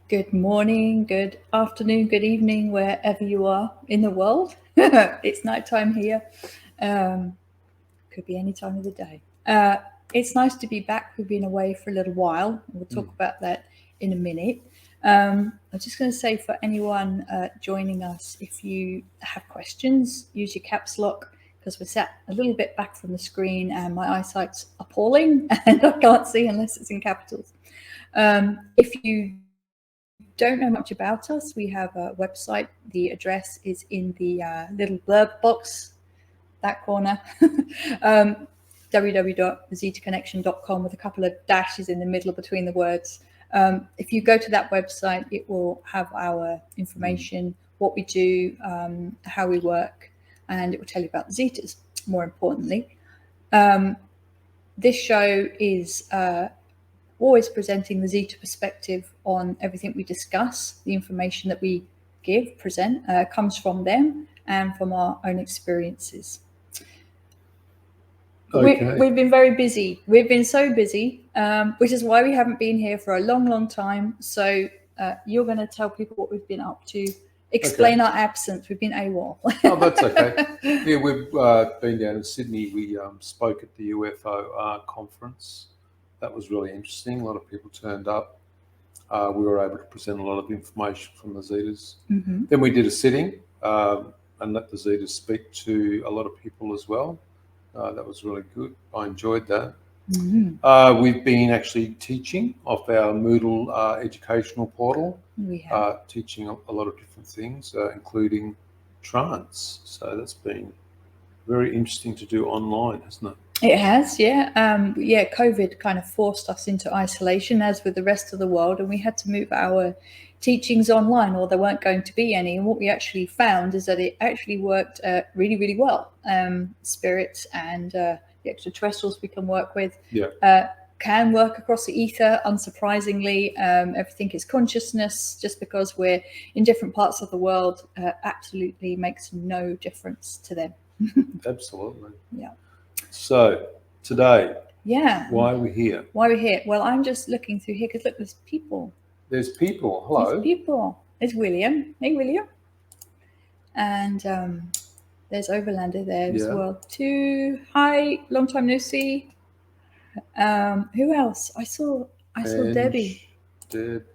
Good morning, good afternoon, good evening, wherever you are in the world. It's nighttime here. Could be any time of the day. It's nice to be back. We've been away for a little while. We'll talk about that in a minute. I'm just going to say for anyone joining us, if you have questions, use your caps lock because we're sat a little bit back from the screen and my eyesight's appalling and I can't see unless it's in capitals. If you don't know much about us, we have a website. The address is in the little blurb box, that corner. www.thetaconnection.com with a couple of dashes in the middle between the words. If you go to that website, it will have our information, what we do, how we work, and it will tell you about the Zetas, more importantly. This show is always presenting the Zeta perspective on everything we discuss. The information that we present comes from them and from our own experiences. Okay. We've been very busy. We've been so busy, which is why we haven't been here for a long, long time. So you're going to tell people what we've been up to, explain our absence. We've been AWOL. Oh, that's okay. Yeah, we've been down in Sydney. We spoke at the UFO conference. That was really interesting. A lot of people turned up. We were able to present a lot of information from the Zetas. Mm-hmm. Then we did a sitting and let the Zetas speak to a lot of people as well. That was really good. I enjoyed that. Mm-hmm. We've been actually teaching off our Moodle educational portal. We have. Teaching a lot of different things, including trance. So that's been very interesting to do online, hasn't it? It has, yeah. COVID kind of forced us into isolation, as with the rest of the world, and we had to move our teachings online, or there weren't going to be any. And what we actually found is that it actually worked really, really well. Spirits and the extraterrestrials we can work with can work across the ether, unsurprisingly. Everything is consciousness. Just because we're in different parts of the world absolutely makes no difference to them. Absolutely. Yeah. So today, why are we here? Well, I'm just looking through here because look, there's people. There's people. Hello. There's people. There's William. Hey, William. And there's Overlander there as well too. Hi, long time no see. Who else? I saw Debbie. Deb.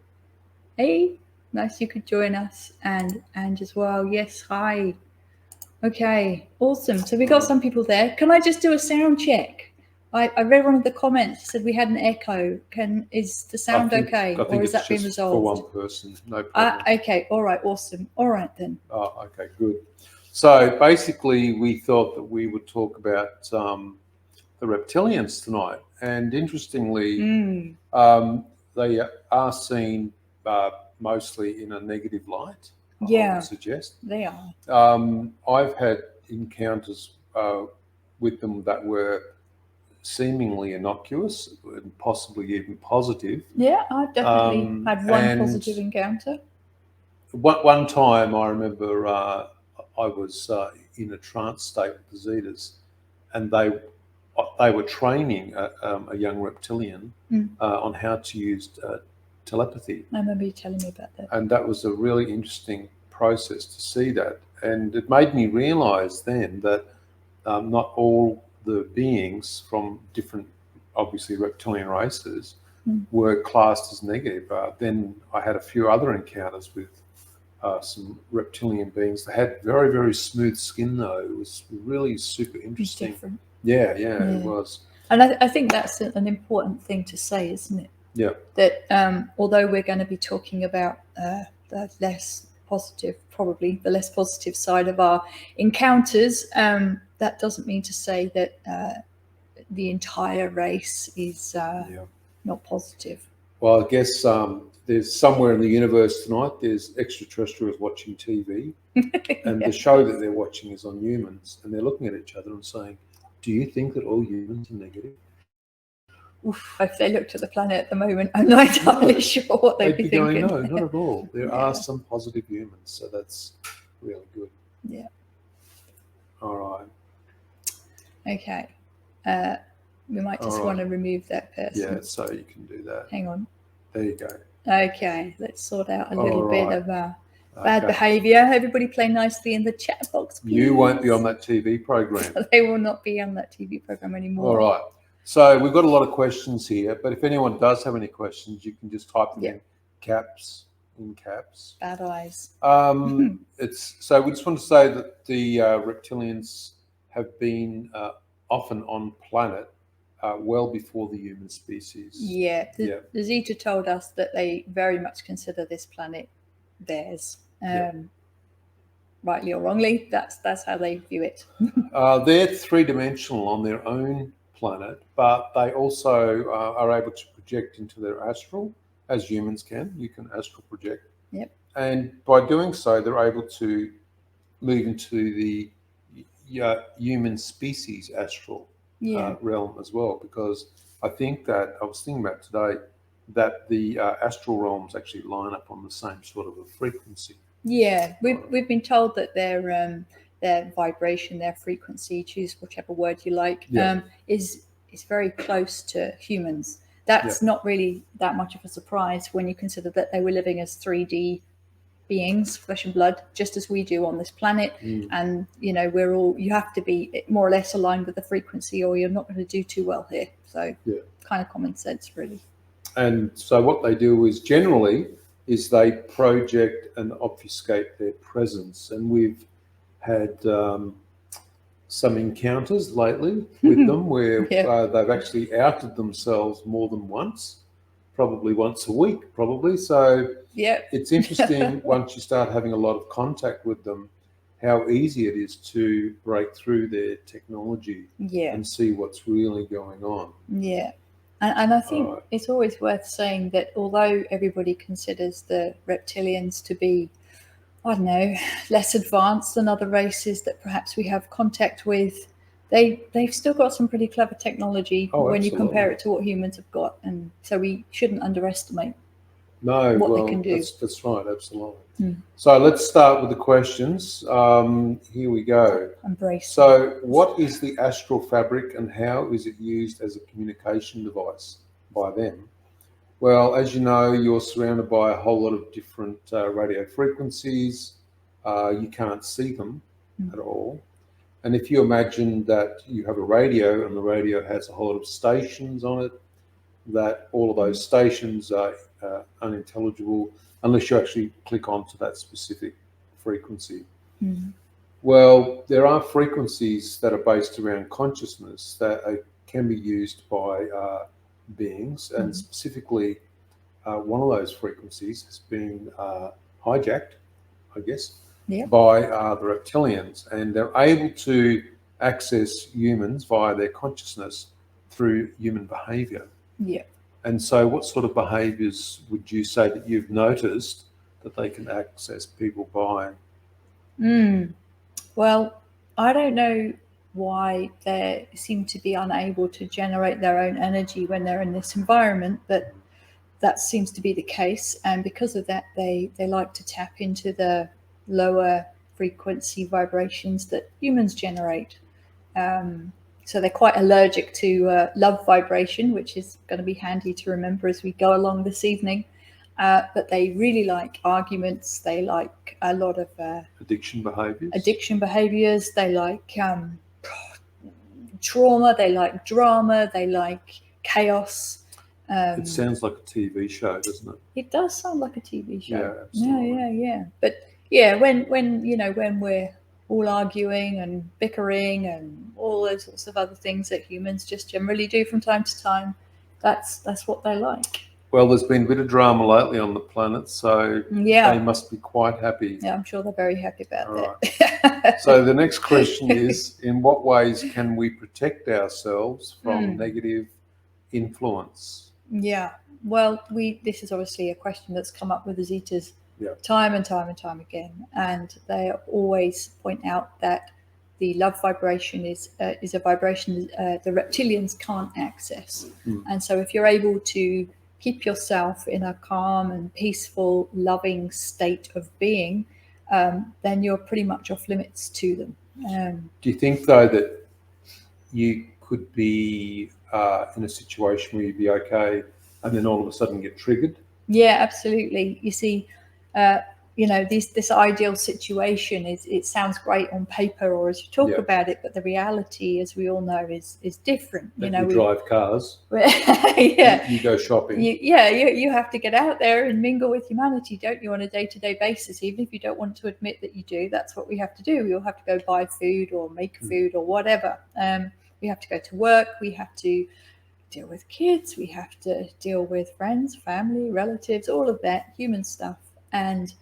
Hey, nice you could join us, and Ange as well. Yes, hi. Okay, awesome. So we got some people there. Can I just do a sound check? I read one of the comments said we had an echo. Is the sound okay, or is that being resolved? For one person, no problem. Okay, all right, awesome. All right then. Oh, okay, good. So basically, we thought that we would talk about the reptilians tonight, and interestingly, they are seen mostly in a negative light. I would suggest they are. I've had encounters with them that were seemingly innocuous and possibly even positive. Yeah, I've definitely had one positive encounter. One time I remember I was in a trance state with the Zetas, and they were training a young reptilian on how to use telepathy. I remember you telling me about that. And that was a really interesting process to see that. And it made me realize then that not all the beings from different, obviously, reptilian races were classed as negative. Then I had a few other encounters with some reptilian beings. They had very, very smooth skin, though. It was really super interesting. Different. Yeah, it was. And I think that's an important thing to say, isn't it? Yeah. That although we're going to be talking about the less positive side of our encounters, that doesn't mean to say that the entire race is not positive. Well, I guess there's somewhere in the universe tonight, there's extraterrestrials watching TV, and the show that they're watching is on humans, and they're looking at each other and saying, do you think that all humans are negative? Oof, if they looked at the planet at the moment, I'm not entirely sure what they'd be going, thinking. no, not at all. There Yeah. are some positive humans, so that's really good. Yeah. All right. Okay. We might just All want right. to remove that person. Yeah, so you can do that. Hang on. There you go. Okay, let's sort out a little All bit right. of bad Okay. behaviour. Everybody play nicely in the chat box, please. You won't be on that TV program. They will not be on that TV program anymore. All right. So we've got a lot of questions here, but if anyone does have any questions, you can just type them in caps. Bad eyes. So we just want to say that the reptilians have been often on planet well before the human species. Yeah. The Zeta told us that they very much consider this planet theirs. Rightly or wrongly, that's how they view it. They're three-dimensional on their own planet, but they also are able to project into their astral, as humans can. You can astral project. Yep. And by doing so, they're able to move into the human species astral realm as well, because I think that I was thinking about today that the astral realms actually line up on the same sort of a frequency. Yeah, we've been told that their vibration, their frequency, choose whichever word you like, is very close to humans. That's not really that much of a surprise when you consider that they were living as 3D beings, flesh and blood, just as we do on this planet. And you have to be more or less aligned with the frequency, or you're not going to do too well here. So kind of common sense, really. And so what they do is generally they project and obfuscate their presence, and we've had some encounters lately with them where they've actually outed themselves more than once, probably once a week, So it's interesting once you start having a lot of contact with them, how easy it is to break through their technology and see what's really going on. Yeah. And I think it's always worth saying that although everybody considers the reptilians to be, I don't know, less advanced than other races that perhaps we have contact with, they've still got some pretty clever technology when you compare it to what humans have got. And so we shouldn't underestimate what they can do. That's right, absolutely. So let's start with the questions. Here we go. Embrace. So what is the astral fabric and how is it used as a communication device by them? Well, as you know, you're surrounded by a whole lot of different radio frequencies. You can't see them at all. And if you imagine that you have a radio and the radio has a whole lot of stations on it, that all of those stations are unintelligible unless you actually click onto that specific frequency. Well, there are frequencies that are based around consciousness that can be used by beings, and specifically one of those frequencies has been hijacked, I guess, by the reptilians, and they're able to access humans via their consciousness through human behavior. And so what sort of behaviors would you say that you've noticed that they can access people by? Well, I don't know why they seem to be unable to generate their own energy when they're in this environment, but that seems to be the case. And because of that, they like to tap into the lower frequency vibrations that humans generate. So they're quite allergic to love vibration, which is going to be handy to remember as we go along this evening. But they really like arguments. They like a lot of addiction behaviors. They like trauma. They like drama. They like chaos. It sounds like a TV show, doesn't it? It does sound like a TV show. Yeah, absolutely. Yeah. But yeah, when we're all arguing and bickering and all those sorts of other things that humans just generally do from time to time, that's what they like. Well, there's been a bit of drama lately on the planet, so they must be quite happy. Yeah, I'm sure they're very happy about that. Right. So the next question is, in what ways can we protect ourselves from negative influence? Yeah. Well, this is obviously a question that's come up with the Zetas Yeah. time and time and time again, and they always point out that the love vibration is a vibration the reptilians can't access. And so, if you're able to keep yourself in a calm and peaceful, loving state of being, then you're pretty much off limits to them. Do you think, though, that you could be in a situation where you'd be okay and then all of a sudden get triggered? Yeah, absolutely. You see, this ideal situation it sounds great on paper or as you talk Yeah. about it, but the reality, as we all know, is different. That you drive cars. Yeah, you go shopping. You have to get out there and mingle with humanity, don't you, on a day-to-day basis? Even if you don't want to admit that you do, that's what we have to do. You'll have to go buy food or make food or whatever. We have to go to work. We have to deal with kids, we have to deal with friends, family, relatives, all of that human stuff. And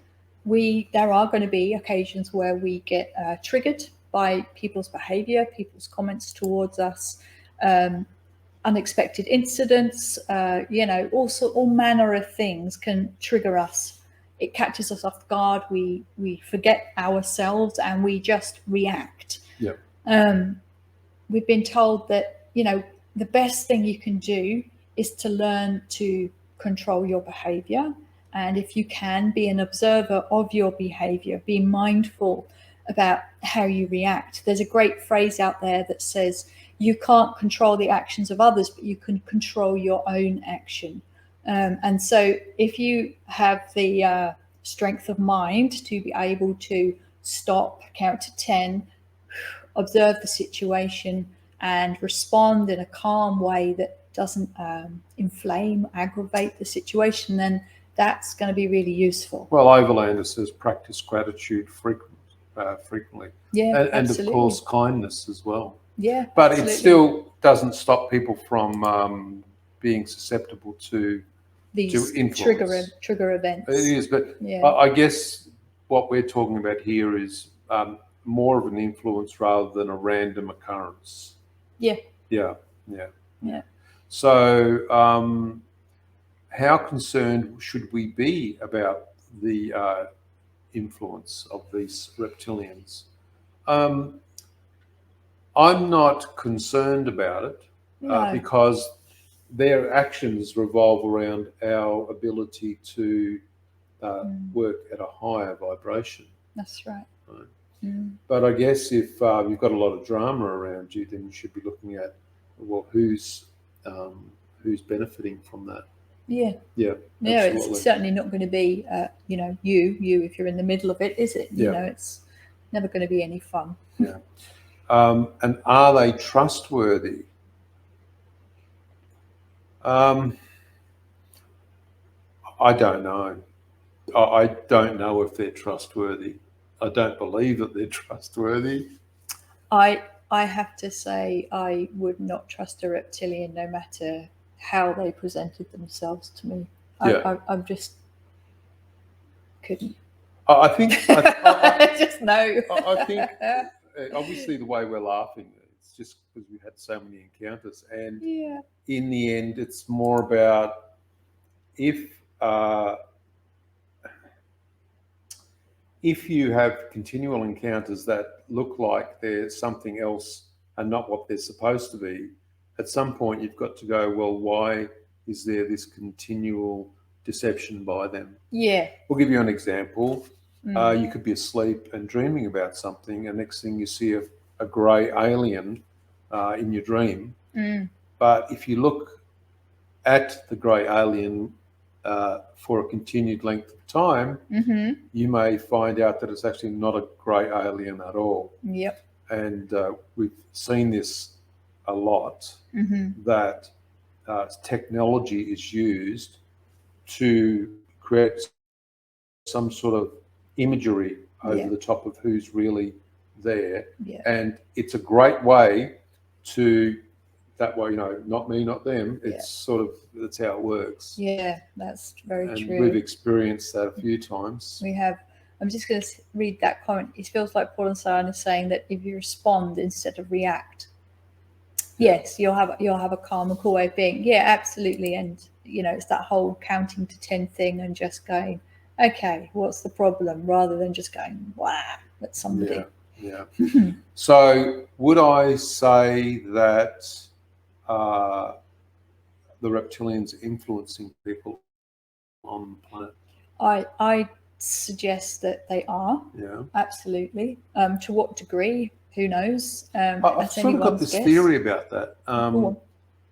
there are going to be occasions where we get triggered by people's behavior, people's comments towards us, unexpected incidents, all manner of things can trigger us. It catches us off guard. We forget ourselves and we just react. Yeah. We've been told that, the best thing you can do is to learn to control your behavior. And if you can, be an observer of your behavior, be mindful about how you react. There's a great phrase out there that says, you can't control the actions of others, but you can control your own action. And so if you have the strength of mind to be able to stop, count to 10, observe the situation, and respond in a calm way that doesn't inflame, aggravate the situation, then that's going to be really useful. Well, Overlander says practice gratitude frequently. Yeah, and of course, kindness as well. Yeah, but absolutely. It still doesn't stop people from being susceptible to these influence. trigger events. It is, but yeah. I guess what we're talking about here is more of an influence rather than a random occurrence. Yeah. Yeah. So, how concerned should we be about the influence of these reptilians? I'm not concerned about it because their actions revolve around our ability to work at a higher vibration. That's right. But I guess if you've got a lot of drama around you, then you should be looking at, well, who's benefiting from that. Yeah. It's certainly not going to be you if you're in the middle of it, is it? It's never going to be any fun. Yeah. And are they trustworthy? I don't know. I don't know if they're trustworthy. I don't believe that they're trustworthy. I have to say I would not trust a reptilian no matter how they presented themselves to me. I just couldn't. I think I just know. I think obviously the way we're laughing, it's just because we've had so many encounters, and in the end, it's more about if you have continual encounters that look like they're something else and not what they're supposed to be, at some point you've got to go, well, why is there this continual deception by them? Yeah. We'll give you an example. You could be asleep and dreaming about something, and next thing you see a grey alien in your dream. But if you look at the grey alien for a continued length of time, you may find out that it's actually not a grey alien at all. Yep. And we've seen this a lot, that technology is used to create some sort of imagery over the top of who's really there. And it's a great way to, that way, not me, not them. It's sort of, that's how it works. Yeah, that's very true. We've experienced that a few times. We have. I'm just going to read that comment. It feels like Paul and Sian is saying that if you respond instead of react. Yes, you'll have a calm and cool way of being. Yeah, absolutely. And it's that whole counting to 10 thing and just going, okay, what's the problem? Rather than just going, wow, at somebody. Yeah. So would I say that the reptilians influencing people on the planet? I suggest that they are. Yeah. Absolutely. To what degree? Who knows? I've That's sort of got anyone's this guess. theory about that. Go on.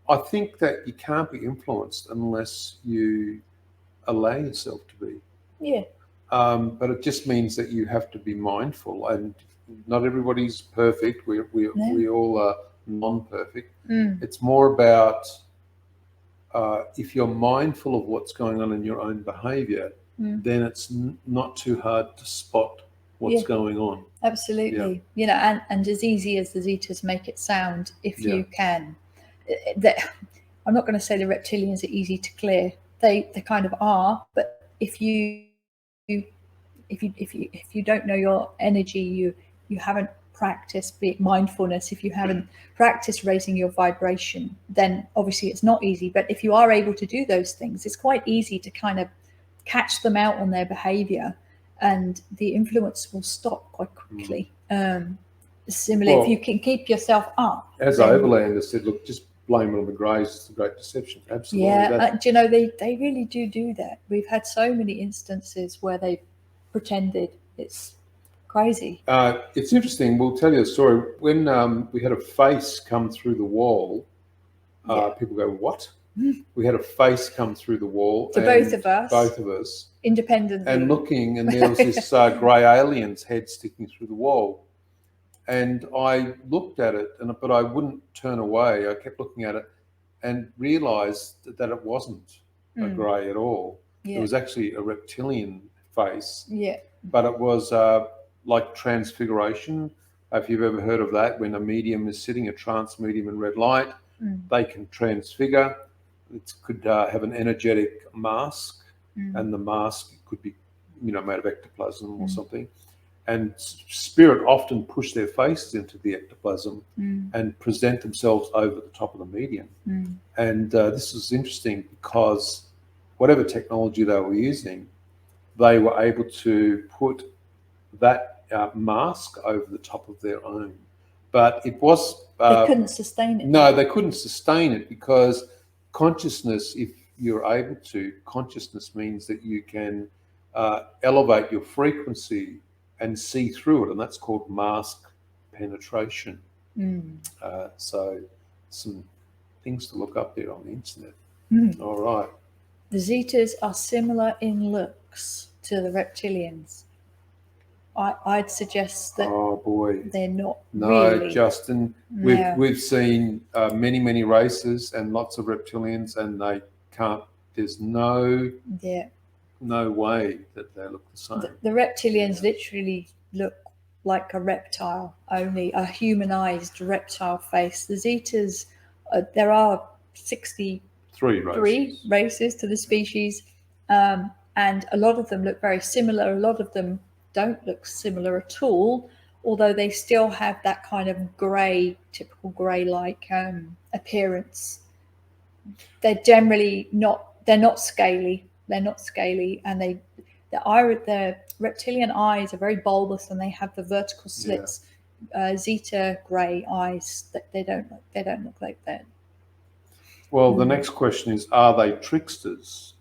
I think that you can't be influenced unless you allow yourself to be. Yeah. But it just means that you have to be mindful, and not everybody's perfect. We all are non-perfect. It's more about if you're mindful of what's going on in your own behaviour, then it's not too hard to spot what's going on. Absolutely. And as easy as the Zetas make it sound, if you can. I'm not going to say the reptilians are easy to clear. They kind of are, but if you don't know your energy, you haven't practiced, be it mindfulness, if you haven't practiced raising your vibration, then obviously it's not easy. But if you are able to do those things, it's quite easy to kind of catch them out on their behavior, and the influence will stop quite quickly. Similarly, if you can keep yourself up. As Overlander said, look, just blame it on the Greys, it's the Great Deception. Absolutely. Yeah, they really do that. We've had so many instances where they've pretended. It's crazy. It's interesting. We'll tell you a story. When we had a face come through the wall, people go, what? We had a face come through the wall. To both of us. Independently. And looking, and there was this grey alien's head sticking through the wall. And I looked at it, but I wouldn't turn away. I kept looking at it and realised that it wasn't a grey at all. Yeah. It was actually a reptilian face. Yeah. But it was like transfiguration. If you've ever heard of that, when a medium is sitting, a trance medium in red light, they can transfigure. It could have an energetic mask, and the mask could be, made of ectoplasm or something. And spirit often push their faces into the ectoplasm and present themselves over the top of the medium. And this is interesting because whatever technology they were using, they were able to put that mask over the top of their own. But it was... they couldn't sustain it. No, they couldn't sustain it because consciousness, if you're able to, consciousness means that you can elevate your frequency and see through it, and that's called mask penetration. So some things to look up there on the internet. All right. The Zetas are similar in looks to the reptilians. I'd suggest that. Oh boy, they're not. No, really. Justin. We've seen many races and lots of reptilians, and they can't. There's no way that they look the same. The reptilians literally look like a reptile, only a humanized reptile face. The Zetas, there are 63 races to the species, and a lot of them look very similar. A lot of them don't look similar at all, although they still have that kind of grey, typical grey-like appearance. They're generally not. They're not scaly. They're not scaly, and the reptilian eyes are very bulbous, and they have the vertical slits. Zeta grey eyes. They don't look like that. Well, the next question is: are they tricksters?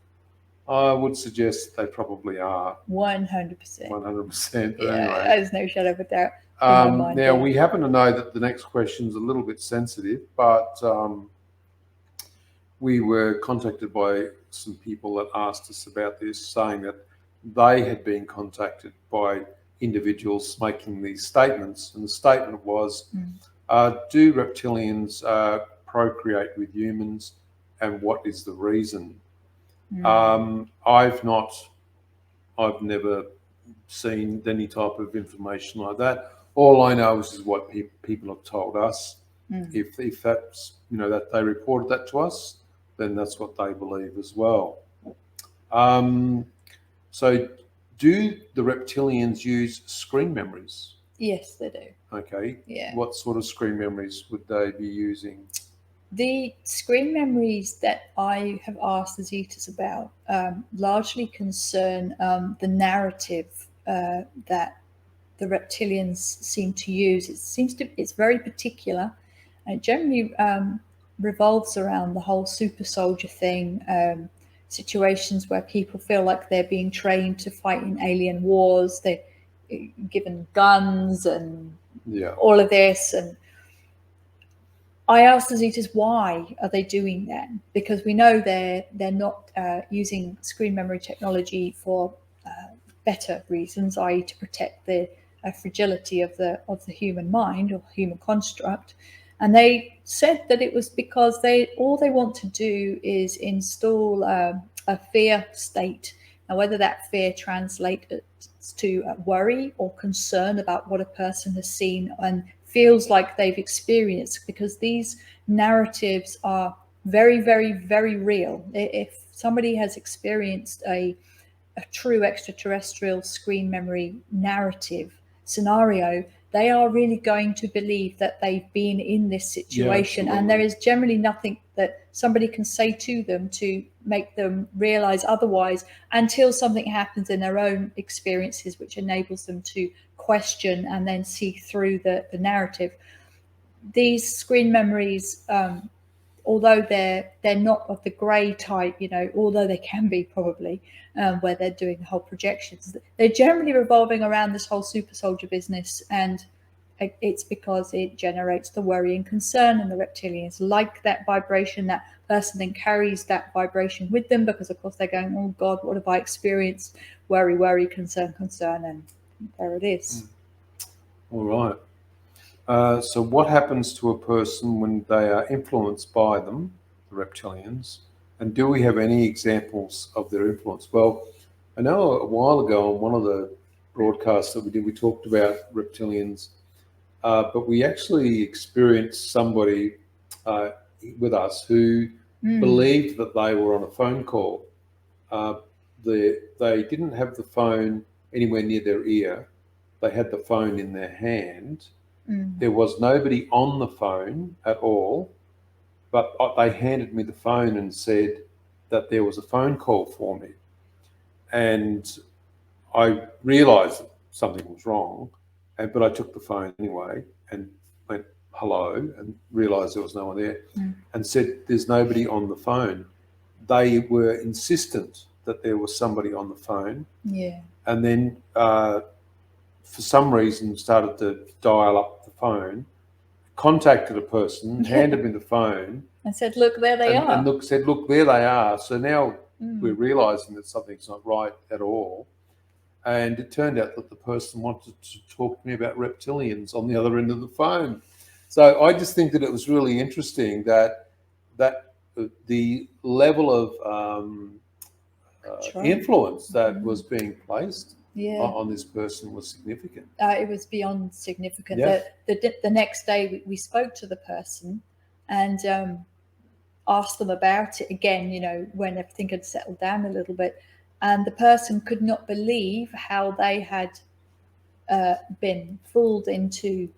I would suggest they probably are. 100%. 100%. Anyway, there's no shadow of a doubt. Now we happen to know that the next question is a little bit sensitive, but we were contacted by some people that asked us about this, saying that they had been contacted by individuals making these statements, and the statement was, do reptilians procreate with humans, and what is the reason? I've never seen any type of information like that. All I know is what people have told us. If that's, that they reported that to us, then that's what they believe as well. So do the reptilians use screen memories? Yes, they do. Okay. Yeah. What sort of screen memories would they be using? The screen memories that I have asked the Zetas about largely concern the narrative that the reptilians seem to use. It's very particular, and it generally revolves around the whole super soldier thing. Situations where people feel like they're being trained to fight in alien wars. They're given guns and all of this, and I asked the Zetas why are they doing that, because we know they're not using screen memory technology for better reasons, i.e., to protect the fragility of the human mind or human construct. And they said that it was because all they want to do is install a fear state. Now, whether that fear translates to worry or concern about what a person has seen and feels like they've experienced, because these narratives are very, very, very real. If somebody has experienced a true extraterrestrial screen memory narrative scenario, they are really going to believe that they've been in this situation. And there is generally nothing that somebody can say to them to make them realize otherwise, until something happens in their own experiences which enables them to question and then see through the narrative. These screen memories, although they're not of the grey type, although they can be probably, where they're doing the whole projections, they're generally revolving around this whole super soldier business, and it's because it generates the worry and concern, and the reptilians like that vibration. That person then carries that vibration with them, because of course they're going, oh God, what have I experienced? Worry, worry, concern, concern, and there it is. All right. So what happens to a person when they are influenced by them, the reptilians, and do we have any examples of their influence? Well, I know a while ago on one of the broadcasts that we did, we talked about reptilians, but we actually experienced somebody with us who believed that they were on a phone call. They didn't have the phone anywhere near their ear. They had the phone in their hand. There was nobody on the phone at all, but they handed me the phone and said that there was a phone call for me. And I realised that something was wrong, but I took the phone anyway and went hello and realised there was no one there and said there's nobody on the phone. They were insistent that there was somebody on the phone. Yeah. And then for some reason started to dial up the phone, contacted a person, handed me the phone, and said, "Look, there they are." And said, "Look, there they are." So now we're realising that something's not right at all. And it turned out that the person wanted to talk to me about reptilians on the other end of the phone. So I just think that it was really interesting that the level of influence that was being placed on this person was significant. It was beyond significant. Yeah. The next day we spoke to the person and asked them about it again, when everything had settled down a little bit. And the person could not believe how they had been fooled into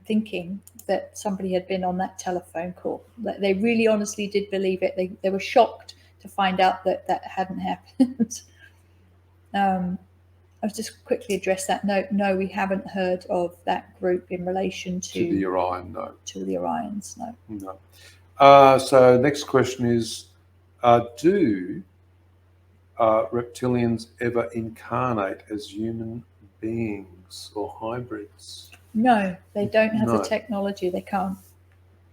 thinking that somebody had been on that telephone call. They really honestly did believe it. They were shocked to find out that that hadn't happened. I'll just quickly address that. No, we haven't heard of that group in relation to the Orion. No. To the Orions. No. No. So next question is, do reptilians ever incarnate as human beings or hybrids? No, they don't have the technology. They can't.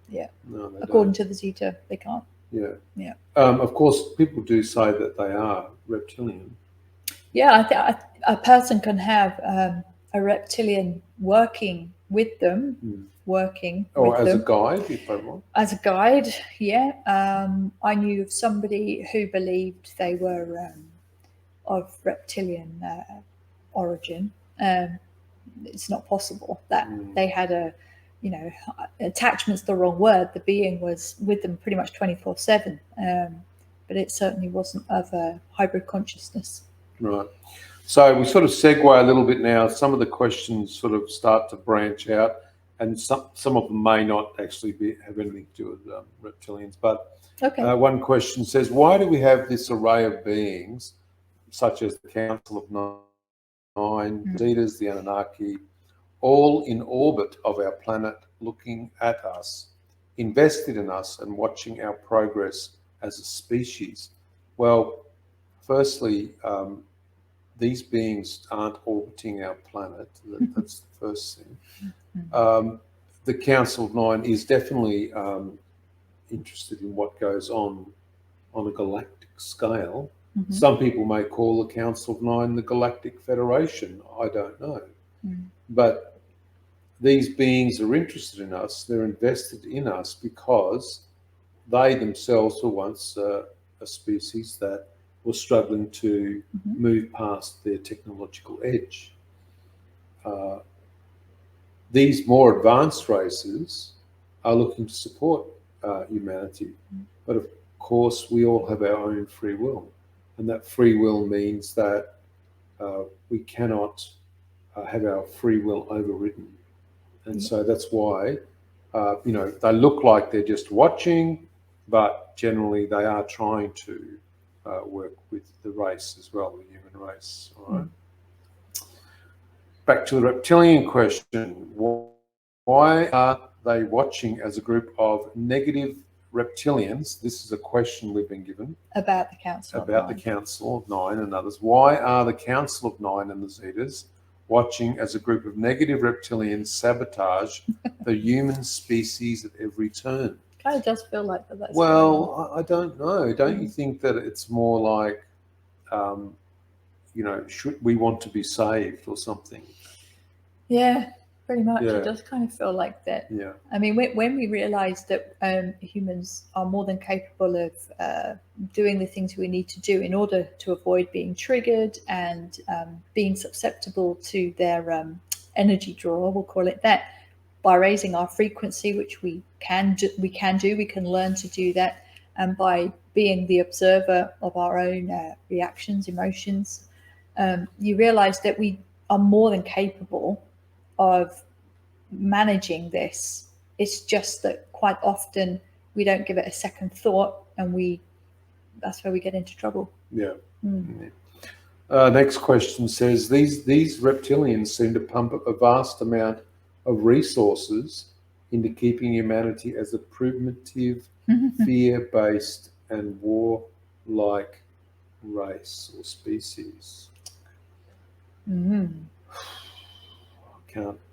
Yeah. No, they According don't. to the Zeta, they can't. Yeah. Yeah. Of course, people do say that they are reptilian. Yeah, a person can have a reptilian working with them, or as a guide, if they want. As a guide, yeah. I knew of somebody who believed they were of reptilian origin. It's not possible that they had attachment's the wrong word. The being was with them pretty much 24/7, but it certainly wasn't of a hybrid consciousness. Right. So we sort of segue a little bit now. Some of the questions sort of start to branch out, and some of them may not actually have anything to do with reptilians. But Okay. one question says, why do we have this array of beings, such as the Council of Nine, the Zetas, the Anunnaki, all in orbit of our planet, looking at us, invested in us, and watching our progress as a species? Well, firstly, these beings aren't orbiting our planet. That's the first thing. The Council of Nine is definitely interested in what goes on a galactic scale. Some people may call the Council of Nine the Galactic Federation. I don't know. But these beings are interested in us. They're invested in us because they themselves were once a species that was struggling to move past their technological edge. These more advanced races are looking to support humanity, but of course we all have our own free will, and that free will means that we cannot have our free will overridden, and so that's why they look like they're just watching, but generally they are trying to work with the race as well, the human race. All right. Back to the reptilian question. Why are they watching as a group of negative reptilians? This is a question we've been given. About the Council of Nine. About the Council of Nine and others. Why are the Council of Nine and the Zetas watching as a group of negative reptilians sabotage the human species at every turn? Kind of does feel like that. Well, I don't know. Don't you think that it's more like, should we want to be saved or something? Yeah, pretty much. Yeah. It does kind of feel like that. Yeah. I mean, when we realised that humans are more than capable of doing the things we need to do in order to avoid being triggered and being susceptible to their energy draw, we'll call it that, by raising our frequency, which we can learn to do that, and by being the observer of our own reactions, emotions, you realise that we are more than capable of managing this. It's just that quite often we don't give it a second thought, and that's where we get into trouble. Yeah. Next question says, these reptilians seem to pump a vast amount of resources into keeping humanity as a primitive, fear-based and war-like race or species. I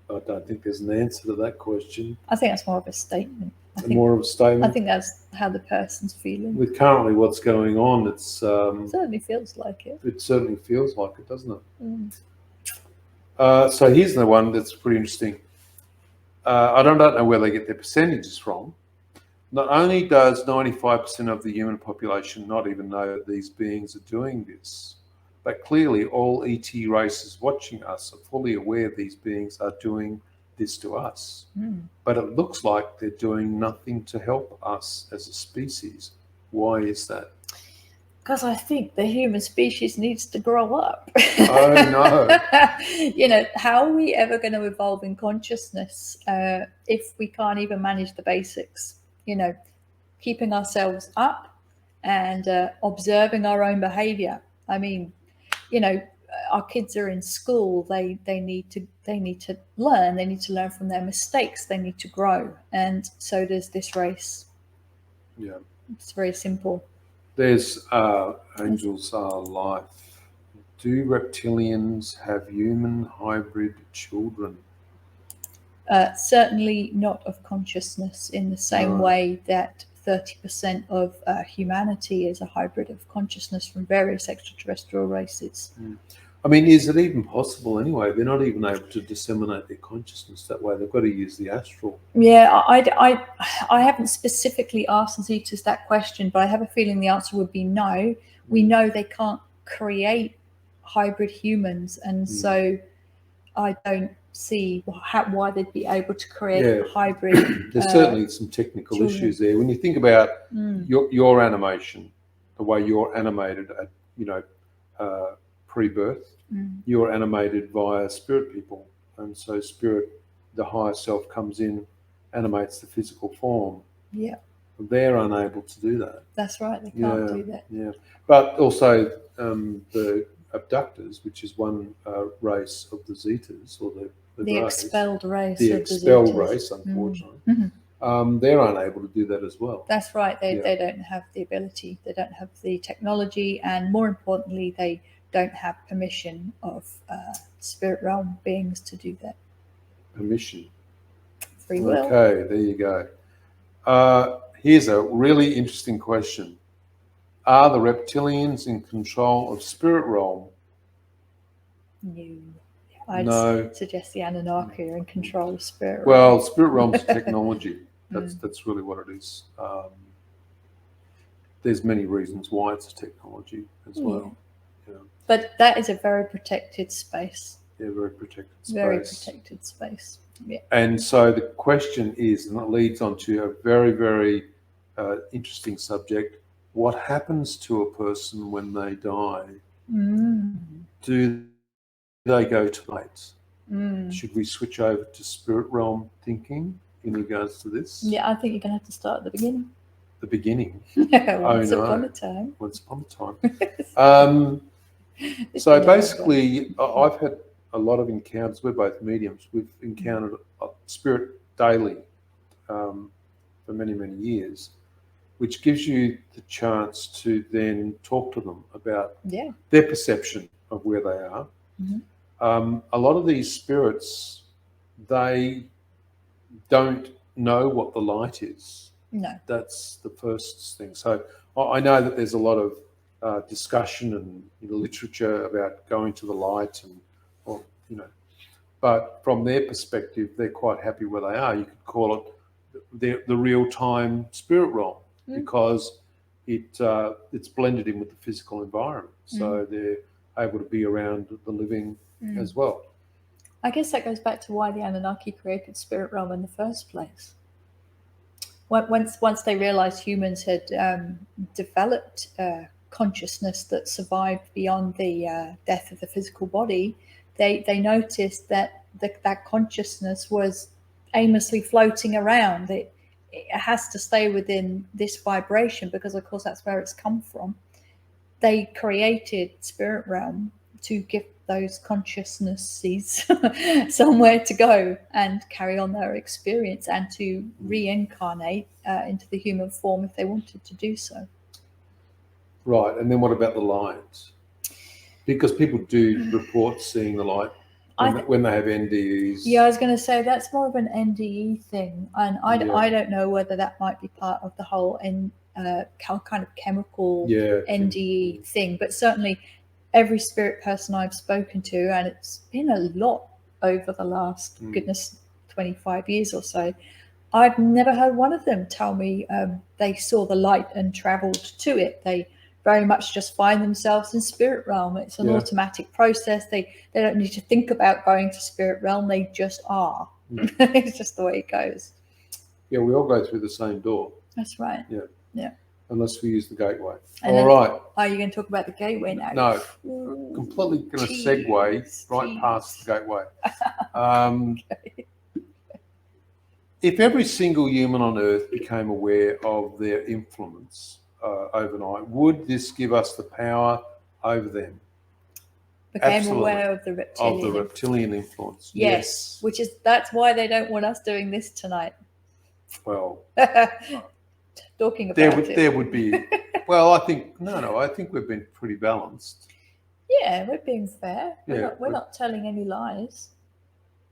don't think there's an answer to that question. I think that's more of a statement. More of a statement? I think that's how the person's feeling. With currently what's going on, it certainly feels like it. It certainly feels like it, doesn't it? So here's the one that's pretty interesting. I don't know where they get their percentages from. Not only does 95% of the human population not even know that these beings are doing this, but clearly all ET races watching us are fully aware these beings are doing this to us. But it looks like they're doing nothing to help us as a species. Why is that? Because I think the human species needs to grow up. Oh, no. How are we ever going to evolve in consciousness if we can't even manage the basics? Keeping ourselves up and observing our own behavior. I mean, our kids are in school. They need to learn. They need to learn from their mistakes. They need to grow, and so does this race. Yeah, it's very simple. There's angels are life. Do reptilians have human hybrid children? Certainly not of consciousness in the same way that 30% of humanity is a hybrid of consciousness from various extraterrestrial races. I mean, is it even possible anyway? They're not even able to disseminate their consciousness that way. They've got to use the astral. Yeah, I haven't specifically asked the Zetas that question, but I have a feeling the answer would be no. We know they can't create hybrid humans, and so I don't see why they'd be able to create hybrid. There's certainly some technical issues there. When you think about your animation, the way you're animated at pre-birth, You're animated via spirit people, and so spirit, the higher self, comes in, animates the physical form. Yeah, They're unable to do that. that's right. They can't do that. Yeah, but also the abductors, which is one race of the Zetas, or the The Greys, expelled race. the of expelled the Zetas. race, unfortunately, Mhm. they're unable to do that as well. That's right. They Yeah. don't have the ability. They don't have the technology, and more importantly, they don't have permission of spirit realm beings to do that. Permission. Free will. Okay, there you go. Here's a really interesting question. Are the reptilians in control of spirit realm? No. I'd No. suggest the Anunnaki are in control of spirit realm. Well, spirit realm's technology. That's really what it is. There's many reasons why it's a technology as well. Yeah. But that is a very protected space. Yeah, very protected space. Very protected space. Yeah. And so the question is, and it leads on to a very, very interesting subject: what happens to a person when they die? Do they go to light? Should we switch over to spirit realm thinking in regards to this? Yeah, I think you're going to have to start at the beginning. The beginning. Once upon a time. Once upon a time. So basically, I've had a lot of encounters. We're both mediums. We've encountered spirit daily for many, many years, which gives you the chance to then talk to them about their perception of where they are. A lot of these spirits, they don't know what the light is. No. That's the first thing. So I know that there's a lot of discussion and literature about going to the light, but from their perspective, they're quite happy where they are. You could call it the real-time spirit realm because it's blended in with the physical environment. So they're able to be around the living as well. I guess that goes back to why the Anunnaki created spirit realm in the first place. Once they realized humans had developed consciousness that survived beyond the death of the physical body, they noticed that that consciousness was aimlessly floating around. It has to stay within this vibration because, of course, that's where it's come from. They created spirit realm to give those consciousnesses somewhere to go and carry on their experience and to reincarnate into the human form if they wanted to do so. Right, and then what about the light? Because people do report seeing the light when they have NDEs. Yeah, I was going to say that's more of an NDE thing, and I don't know whether that might be part of the whole kind of chemical NDE thing, but certainly every spirit person I've spoken to, and it's been a lot over the last, 25 years or so, I've never heard one of them tell me they saw the light and travelled to it. They very much just find themselves in spirit realm. It's an automatic process. They don't need to think about going to spirit realm. They just are. It's just the way it goes. Yeah, we all go through the same door. That's right. Yeah. Unless we use the gateway. And all right. Are you going to talk about the gateway now? No. Completely going to segue right past the gateway. If every single human on Earth became aware of their influence overnight, would this give us the power over them? Became aware of the reptilian influence. Yes. That's why they don't want us doing this tonight. Well, talking about there would be. Well, I think I think we've been pretty balanced. Yeah, we're being fair. We're not telling any lies.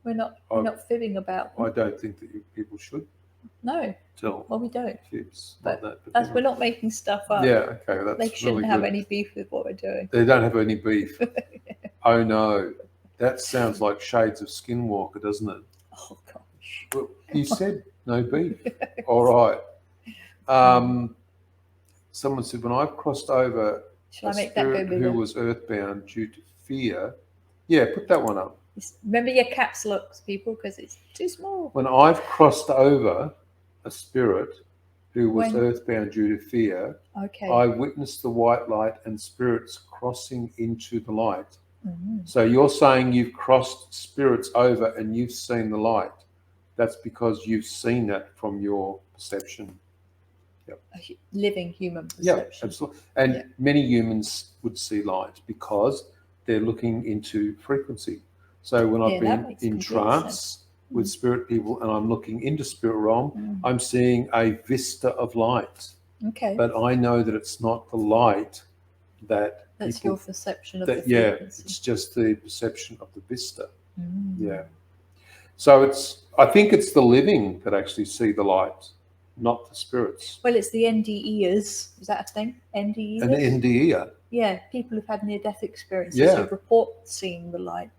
We're not fibbing about them. I don't think that people should. No. Tell. Well, we don't. Fibs but like that. We're not making stuff up. Yeah, okay, that's They shouldn't really have good. any beef with what we're doing. They don't have any beef. Oh no, that sounds like Shades of Skinwalker, doesn't it? Oh gosh. Well, you said no beef. All right. Someone said, when I've crossed over a spirit who was earthbound due to fear. Yeah, put that one up. Remember your caps locks, people, because it's too small. When I've crossed over a spirit who was earthbound due to fear, I witnessed the white light and spirits crossing into the light So you're saying you've crossed spirits over and you've seen the light. That's because you've seen that from your perception. Living human Yeah, perception. absolutely. And Yeah. many humans would see light because they're looking into frequency. So when I've that been makes in complete trance sense. with spirit people and I'm looking into spirit realm, Mm. I'm seeing a vista of light. Okay. But I know that it's not the light that That's people, your perception of that the yeah, frequency. it's just the perception of the vista. Mm. Yeah. So I think it's the living that actually see the light, not the spirits. Well, it's the NDEers. Is that a thing? NDEers? An NDE. Yeah, people who've had near-death experiences Yeah. who report seeing the light.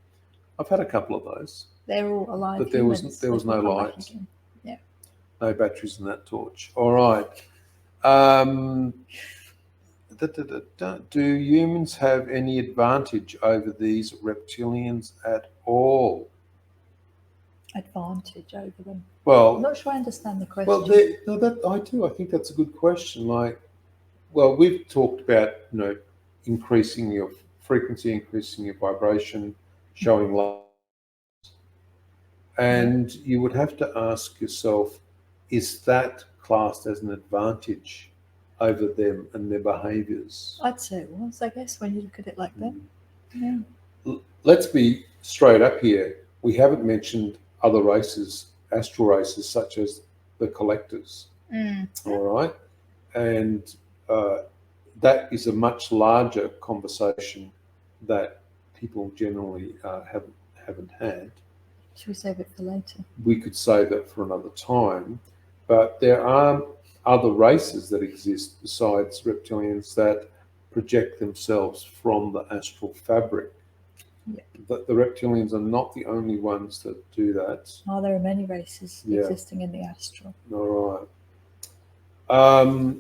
I've had a couple of those. They're all alive But there humans. was They no can come back light. again. Yeah. No batteries in that torch. All right. Do humans have any advantage over these reptilians at all? Advantage over them. I'm Well, not sure I understand the question. well, no, that I do. I think that's a good question. Like, well, we've talked about increasing your frequency, increasing your vibration, showing light, and you would have to ask yourself, is that classed as an advantage over them and their behaviours? I'd say it was, I guess, when you look at it like that. Yeah. Let's be straight up here. We haven't mentioned other races, astral races, such as the collectors. All right. And that is a much larger conversation that people generally haven't had. Should we save it for later? We could save that for another time. But there are other races that exist besides reptilians that project themselves from the astral fabric. Yeah. But the reptilians are not the only ones that do that. Oh, there are many races Yeah. existing in the astral. All right.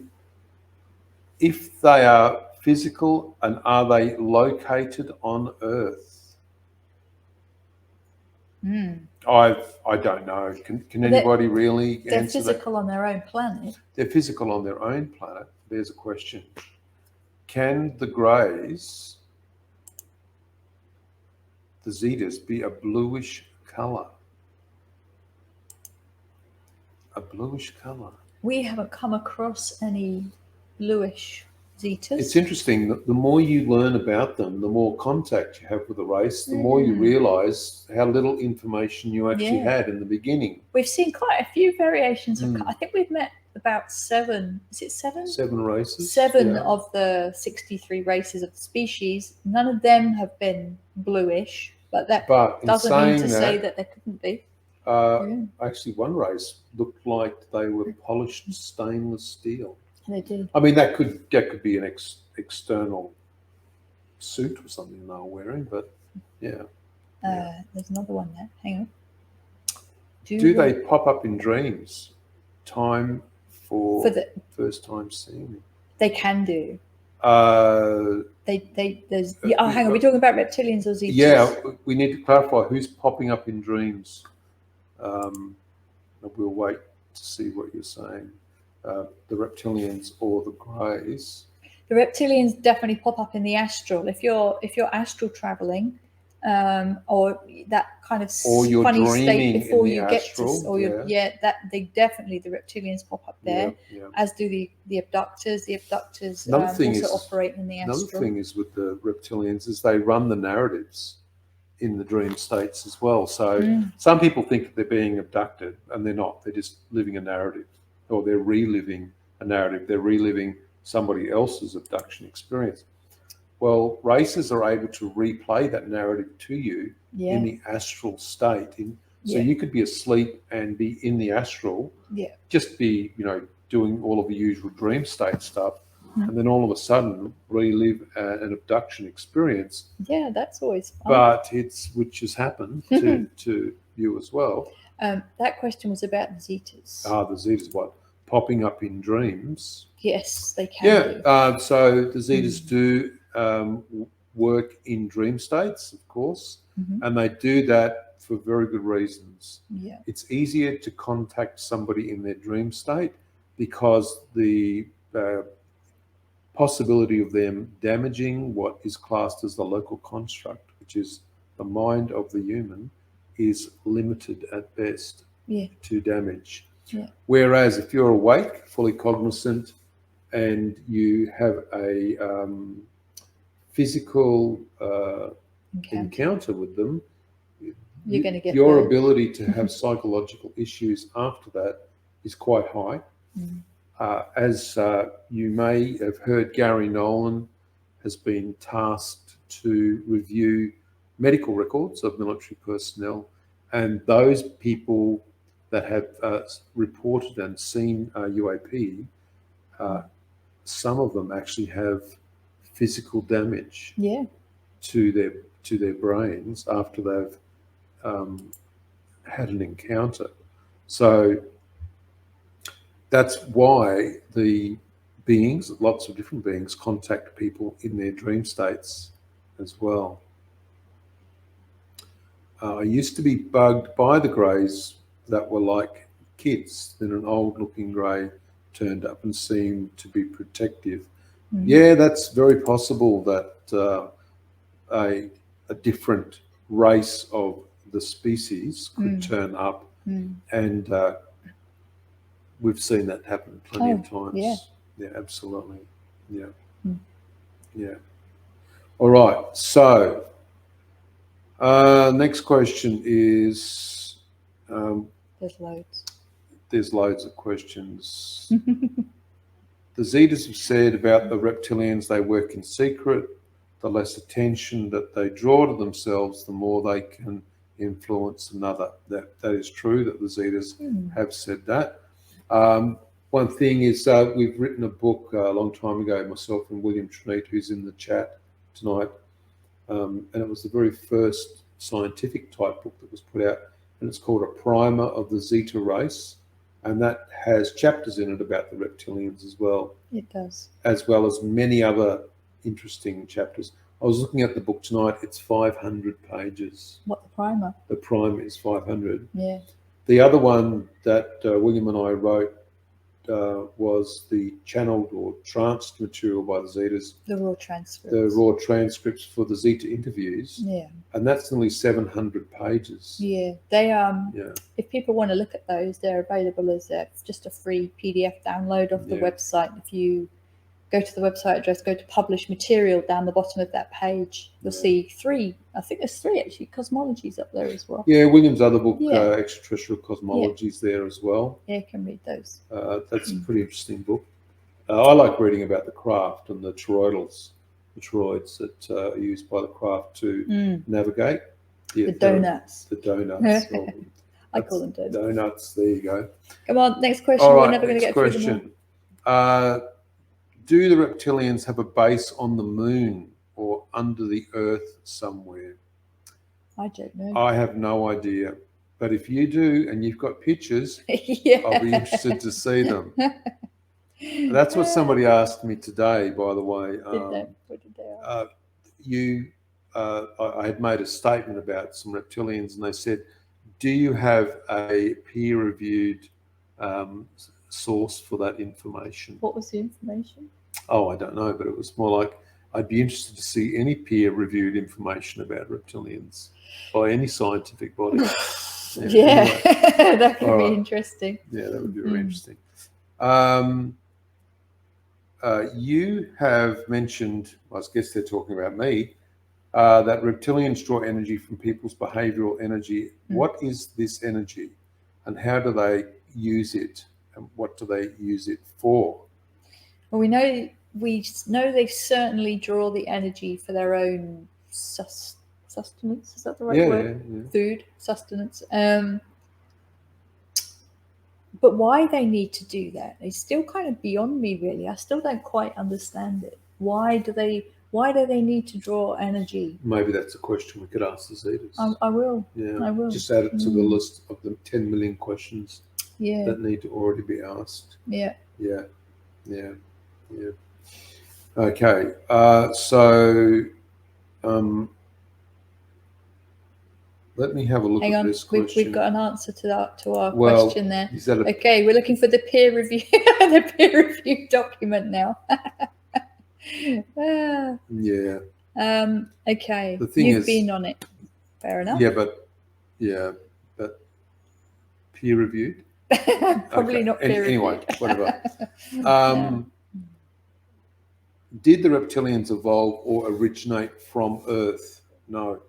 If they are physical, and are they located on Earth? I don't know. Can anybody really They're answer that? physical on their own planet. They're physical on their own planet. There's a question. Can the greys, the zetas, be a bluish colour? A bluish colour. We haven't come across any bluish zetas. It's interesting that the more you learn about them, the more contact you have with the race, the more you realise how little information you actually had in the beginning. We've seen quite a few variations of. I think we've met about 7. Is it 7? 7 races. 7 of the 63 races of the species. None of them have been bluish, but that doesn't mean to say that there couldn't be. Actually, one race looked like they were polished stainless steel. They did. I mean, that could be an external suit or something they were wearing, but yeah. There's another one there. Hang on. Do they pop up in dreams? Time for the first time seeing? They can do. Hang on. We're talking about reptilians or zetas? Yeah, we need to clarify who's popping up in dreams. We'll wait to see what you're saying. The reptilians or the greys? The reptilians definitely pop up in the astral. If you're astral traveling, or that kind of funny state before you get to, the reptilians pop up there, as do the abductors. The abductors also operate in the astral. Another thing is with the reptilians is they run the narratives in the dream states as well. So some people think that they're being abducted, and they're not. They're just living a narrative, or they're reliving a narrative. They're reliving somebody else's abduction experience. Well, races are able to replay that narrative to you in the astral state. So you could be asleep and be in the astral, just be, doing all of the usual dream state stuff, and then all of a sudden relive an abduction experience. Yeah, that's always fun. But which has happened to you as well. That question was about the zetas. The zetas, what? Popping up in dreams. Yes, they can. Yeah, so the zetas do work in dream states, of course, and they do that for very good reasons. Yeah. It's easier to contact somebody in their dream state because the possibility of them damaging what is classed as the local construct which is the mind of the human is limited at best to damage. Yeah. Whereas if you're awake, fully cognizant, and you have a physical encounter with them, you're going to get your ability to have psychological issues after that is quite high. As you may have heard, Gary Nolan has been tasked to review medical records of military personnel, and those people that have reported and seen UAP, some of them actually have physical damage to their brains after they've had an encounter. So that's why the beings, lots of different beings, contact people in their dream states as well. I used to be bugged by the greys that were like kids. Then an old-looking grey turned up and seemed to be protective. Yeah, that's very possible that a different race of the species could turn up, and we've seen that happen plenty of times. Yeah, absolutely. Yeah. Yeah. All right. So next question is there's loads of questions. The Zetas have said about the reptilians they work in secret. The less attention that they draw to themselves, the more they can influence another. That is true, that the Zetas have said that. One thing is we've written a book a long time ago, myself and William Treneat, who's in the chat tonight, and it was the very first scientific type book that was put out, and it's called A Primer of the Zeta Race, and that has chapters in it about the reptilians as well. It does. As well as many other interesting chapters. I was looking at the book tonight. It's 500 pages. What, the primer? The primer is 500. Yeah. The other one that William and I wrote was the channeled or tranced material by the Zetas. The raw transcripts. The raw transcripts for the Zeta interviews. Yeah. And that's nearly 700 pages. Yeah. They if people want to look at those, they're available as just a free PDF download of the website. If you go to the website address, go to publish material down the bottom of that page, you'll see I think there's three actually, cosmologies up there as well. Yeah, William's other book, Extraterrestrial Cosmology, is there as well. Yeah, you can read those. That's a pretty interesting book. I like reading about the craft and the toroidals, the toroids that are used by the craft to navigate. Yeah, the donuts. The donuts. I call them donuts. Donuts, there you go. Come on, next question. All right, we're never going to get through them all. Do the reptilians have a base on the moon or under the earth somewhere? I don't know. I have no idea. But if you do and you've got pictures, I'll be interested to see them. That's what somebody asked me today, by the way. What did they ask? I had made a statement about some reptilians, and they said, do you have a peer-reviewed source for that information? What was the information? Oh, I don't know, but it was more like, I'd be interested to see any peer-reviewed information about reptilians by any scientific body. Anyway. That could be interesting. Yeah, that would be very interesting. You have mentioned, I guess they're talking about me, that reptilians draw energy from people's behavioral energy. What is this energy, and how do they use it, and what do they use it for? Well, we know they certainly draw the energy for their own sustenance. Is that the right word? Yeah. Food, sustenance. But why they need to do that is still kind of beyond me, really. I still don't quite understand it. Why do they need to draw energy? Maybe that's a question we could ask the Zetas. I will. Yeah. I will. Just add it to the list of the 10 million questions that need to already be asked. Yeah. Okay. Let me have a look at this question. We've got an answer to our question there. Okay, we're looking for the peer review, the peer review document now. Yeah. Okay. The thing You've is- been on it. Fair enough. But peer reviewed. Probably Okay. not peer Anyway, reviewed. whatever. Yeah. Did the reptilians evolve or originate from Earth? No,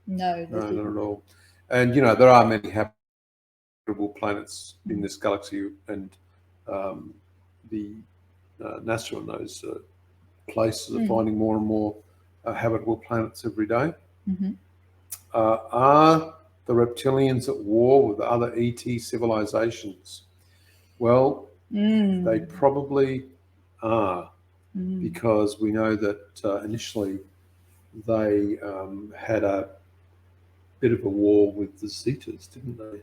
No, they no, not didn't. at all. And there are many habitable planets in this galaxy, and the NASA and those places are finding more and more habitable planets every day. Mhm. Are the reptilians at war with other ET civilizations? Well, they probably are, because we know that initially they had a bit of a war with the Zetas, didn't they?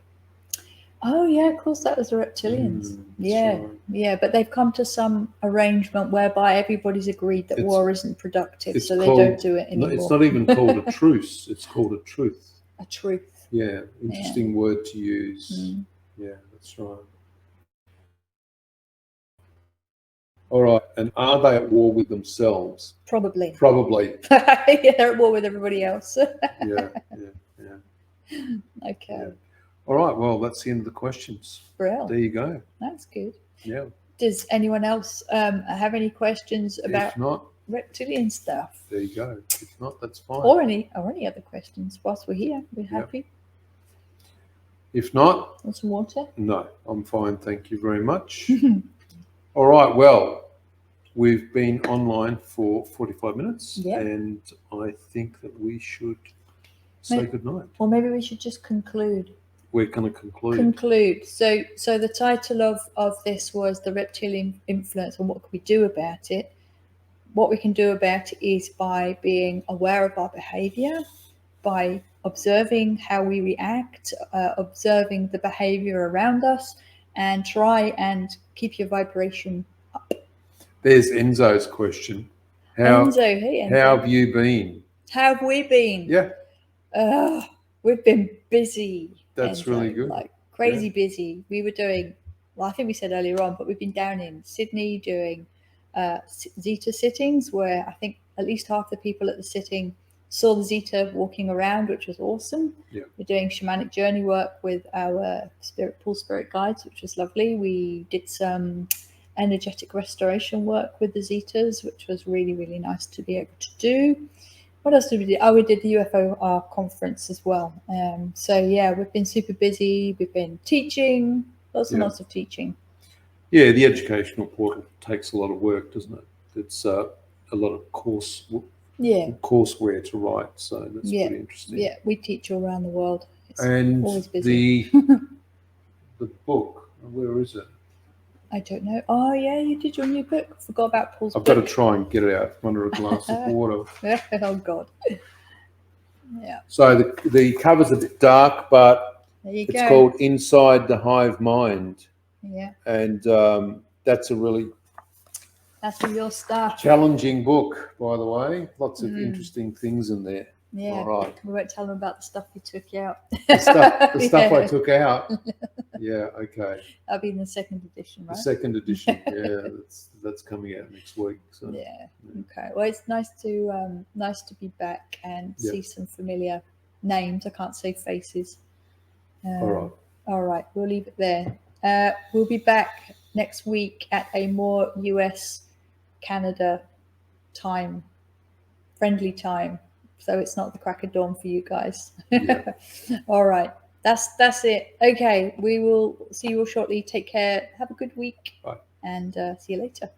Oh yeah, of course, that was the Reptilians. Yeah, right. yeah, but they've come to some arrangement whereby everybody's agreed that war isn't productive, so they don't do it anymore. It's not even called a truce; it's called a truth. A truth. Yeah, interesting word to use. Yeah, that's right. All right, and are they at war with themselves? Probably. Probably. Yeah, they're at war with everybody else. Yeah. Okay. Yeah. All right. Well, that's the end of the questions. Brill. There you go. That's good. Yeah. Does anyone else have any questions about If not, reptilian stuff? there you go. If not, that's fine. Or any other questions whilst we're here? We're happy. If not, Want some water? no, I'm fine. Thank you very much. All right. Well, we've been online for 45 minutes, and I think that we should say goodnight. Or maybe we should just conclude. We're going to conclude. So the title of this was The Reptilian Influence and What Can We Do About It? What we can do about it is by being aware of our behavior, by observing how we react, observing the behavior around us, and try and keep your vibration up. There's Enzo's question. Enzo, hey Enzo. How have you been? How have we been? Yeah. We've been busy. That's Enzo, really good. Like crazy busy. We were doing, well, I think we said earlier on, but we've been down in Sydney doing Zeta sittings, where I think at least half the people at the sitting saw the Zeta walking around, which was awesome. Yeah. We're doing shamanic journey work with our pool spirit guides, which was lovely. We did some energetic restoration work with the Zetas, which was really, really nice to be able to do. What else did we do? Oh, we did the UFO conference as well. So yeah, we've been super busy. We've been teaching, lots and lots of teaching. Yeah, the educational portal takes a lot of work, doesn't it? It's a lot of courseware to write, so that's pretty interesting. Yeah, we teach all around the world. It's and always busy. the book, where is it? I don't know. Oh yeah, you did your new book. I forgot about Paul's I've book. got to try and get it out from under a glass of water. Oh God. Yeah. So the cover's a bit dark, but it's called Inside the Hive Mind. Yeah. And that's a really your stuff. Challenging book, by the way. Lots of interesting things in there. Yeah. All right. We won't tell them about the stuff you took out. The stuff I took out. Yeah, okay. That'll be in the second edition, right? The second edition, yeah, that's coming out next week. So yeah. Okay. Well, it's nice to be back and see some familiar names. I can't say faces. All right. We'll leave it there. We'll be back next week at a more US Canada time, friendly time, so it's not the crack of dawn for you guys. Yeah. All right. That's it. Okay, we will see you all shortly. Take care. Have a good week. Bye. And see you later.